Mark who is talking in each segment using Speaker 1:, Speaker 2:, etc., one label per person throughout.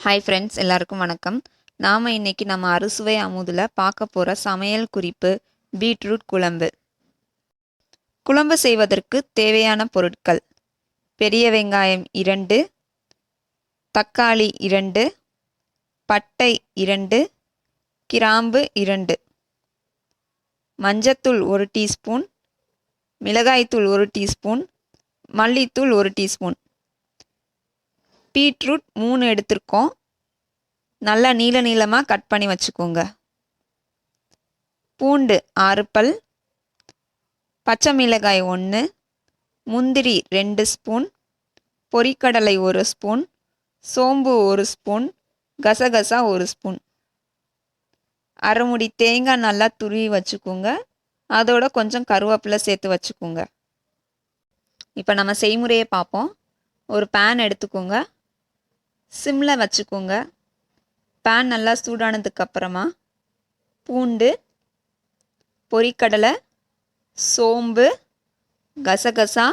Speaker 1: Hi friends, எல்லாருக்கும் வணக்கம். நாம் இன்னைக்கு நம்ம அறுசுவை அமுதில் பார்க்க போகிற சமையல் குறிப்பு பீட்ரூட் குழம்பு. குழம்பு செய்வதற்கு தேவையான பொருட்கள்: பெரிய வெங்காயம் 2, தக்காளி 2, பட்டை 2, கிராம்பு 2, மஞ்சத்தூள் 1 டீஸ்பூன், மிளகாய்த்தூள் 1 டீஸ்பூன், மல்லித்தூள் 1 டீஸ்பூன். பீட்ரூட் 3 எடுத்திருக்கோம். நல்லா நீள நீளமாக கட் பண்ணி வச்சுக்கோங்க. பூண்டு 6 பல், பச்சை மிளகாய் 1, முந்திரி 2 ஸ்பூன், பொரிக்கடலை 1 ஸ்பூன், சோம்பு 1 ஸ்பூன், கசகசா 1 ஸ்பூன். அரை முடி தேங்காய் நல்லா துருவி வச்சுக்கோங்க. அதோட கொஞ்சம் கருவேப்பிலை சேர்த்து வச்சுக்கோங்க. இப்போ நம்ம செய்முறையை பார்ப்போம். ஒரு பேன் எடுத்துக்கோங்க. சிம்மில் வச்சுக்கோங்க. பேன் நல்லா சூடானதுக்கப்புறமா பூண்டு, பொரிக்கடலை, சோம்பு, கசகசா,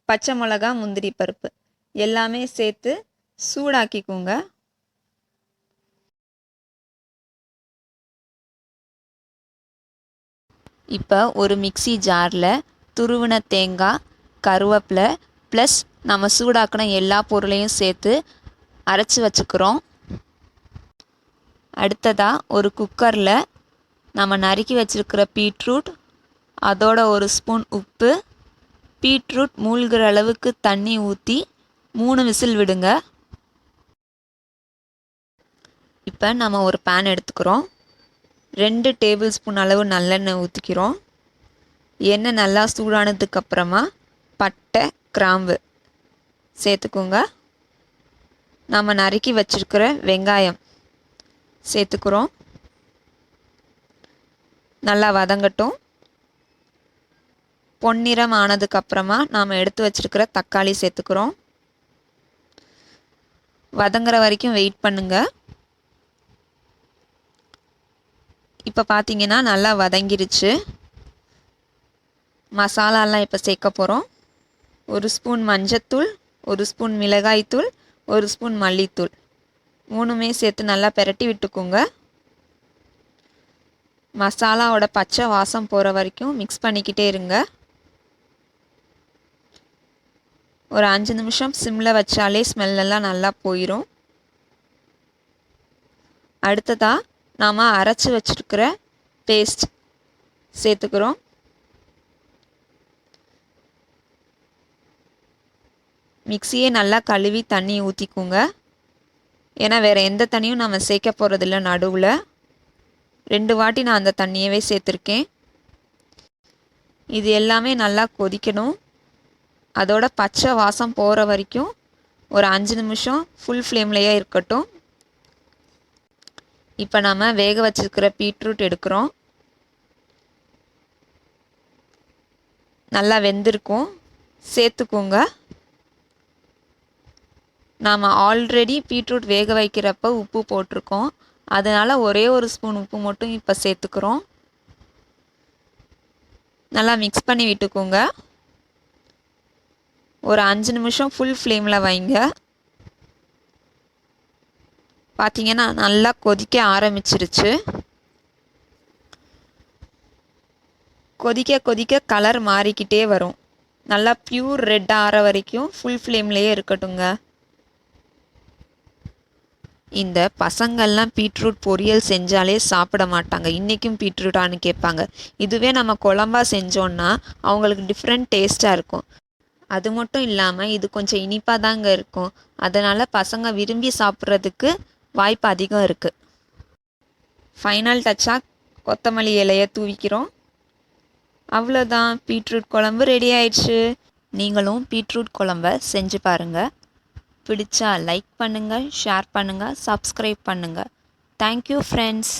Speaker 1: பச்சை மிளகா, முந்திரி பருப்பு எல்லாமே சேர்த்து சூடாக்கிக்கோங்க. இப்போ ஒரு மிக்ஸி ஜாரில் துருவின தேங்காய், கருவேப்பிலை ப்ளஸ் நம்ம சூடாக்கின எல்லா பொருளையும் சேர்த்து அரைச்சி வச்சுக்கிறோம். அடுத்ததாக ஒரு குக்கரில் நம்ம நறுக்கி வச்சுருக்கிற பீட்ரூட், அதோட 1 ஸ்பூன் உப்பு, பீட்ரூட் மூழ்கிற அளவுக்கு தண்ணி ஊற்றி 3 விசில் விடுங்க. இப்போ நம்ம ஒரு பேன் எடுத்துக்கிறோம். 2 டேபிள் ஸ்பூன் அளவு நல்லெண்ணெய் ஊற்றிக்கிறோம். எண்ணெய் நல்லா சூடானதுக்கப்புறமா பட்டை, கிராம்பு சேர்த்துக்கோங்க. நம்ம நறுக்கி வச்சுருக்கிற வெங்காயம் சேர்த்துக்கிறோம். நல்லா வதங்கட்டும். பொன்னிறம் ஆனதுக்கப்புறமா நாம் எடுத்து வச்சுருக்கிற தக்காளி சேர்த்துக்கிறோம். வதங்குற வரைக்கும் வெயிட் பண்ணுங்க. இப்போ பார்த்தீங்கன்னா நல்லா வதங்கிருச்சு. மசாலாலாம் இப்போ சேர்க்க போகிறோம். 1 ஸ்பூன் மஞ்சத்தூள், 1 ஸ்பூன் மிளகாய்த்தூள், 1 ஸ்பூன் மல்லித்தூள் 3மே சேர்த்து நல்லா பெரட்டி விட்டுக்கோங்க. மசாலாவோட பச்சை வாசம் போகிற வரைக்கும் மிக்ஸ் பண்ணிக்கிட்டே இருங்க. ஒரு 5 நிமிஷம் சிம்மில் வச்சாலே ஸ்மெல்லெல்லாம் நல்லா போயிடும். அடுத்ததாக நாம் அரைச்சி வச்சுருக்கிற பேஸ்ட் சேர்த்துக்கிறோம். மிக்ஸியே நல்லா கழுவி தண்ணி ஊற்றிக்கோங்க. ஏன்னா வேறு எந்த தண்ணியும் நம்ம சேர்க்க போகிறதில்ல. நடுவில் 2 வாட்டி நான் அந்த தண்ணியவே சேர்த்துருக்கேன். இது எல்லாமே நல்லா கொதிக்கணும். அதோட பச்சை வாசம் போகிற வரைக்கும் ஒரு 5 நிமிஷம் ஃபுல் ஃப்ளேம்லேயே இருக்கட்டும். இப்போ நம்ம வேக வச்சுருக்கிற பீட்ரூட் எடுக்கிறோம். நல்லா வெந்திருக்கும். சேர்த்துக்கோங்க. நாம் ஆல்ரெடி பீட்ரூட் வேக வைக்கிறப்ப உப்பு போட்டிருக்கோம். அதனால் ஒரே 1 ஸ்பூன் உப்பு மட்டும் இப்போ சேர்த்துக்கிறோம். நல்லா மிக்ஸ் பண்ணி விட்டுக்கோங்க. ஒரு 5 நிமிஷம் ஃபுல் ஃப்ளேமில் வைங்க. பார்த்தீங்கன்னா நல்லா கொதிக்க ஆரம்பிச்சிருச்சு. கொதிக்க கொதிக்க கலர் மாறிக்கிட்டே வரும். நல்லா பியூர் ரெட் ஆகிற வரைக்கும் ஃபுல் ஃப்ளேம்லேயே இருக்கட்டுங்க. இந்த பசங்கள்லாம் பீட்ரூட் பொரியல் செஞ்சாலே சாப்பிட மாட்டாங்க. இன்றைக்கும் பீட்ரூட்டானு கேட்பாங்க. இதுவே நம்ம குழம்பா செஞ்சோன்னா அவங்களுக்கு டிஃப்ரெண்ட் டேஸ்ட்டாக இருக்கும். அது மட்டும் இல்லாமல் இது கொஞ்சம் இனிப்பாக தாங்க இருக்கும். அதனால் பசங்க விரும்பி சாப்பிட்றதுக்கு வாய்ப்பு அதிகம் இருக்குது. ஃபைனல் டச்சாக கொத்தமல்லி இலையை தூவிக்கிறோம். அவ்வளோதான், பீட்ரூட் குழம்பு ரெடி ஆயிடுச்சு. நீங்களும் பீட்ரூட் குழம்ப செஞ்சு பாருங்கள். பிடிச்சா லைக் பண்ணுங்கள், ஷேர் பண்ணுங்கள், சப்ஸ்கிரைப் பண்ணுங்கள். Thank you friends.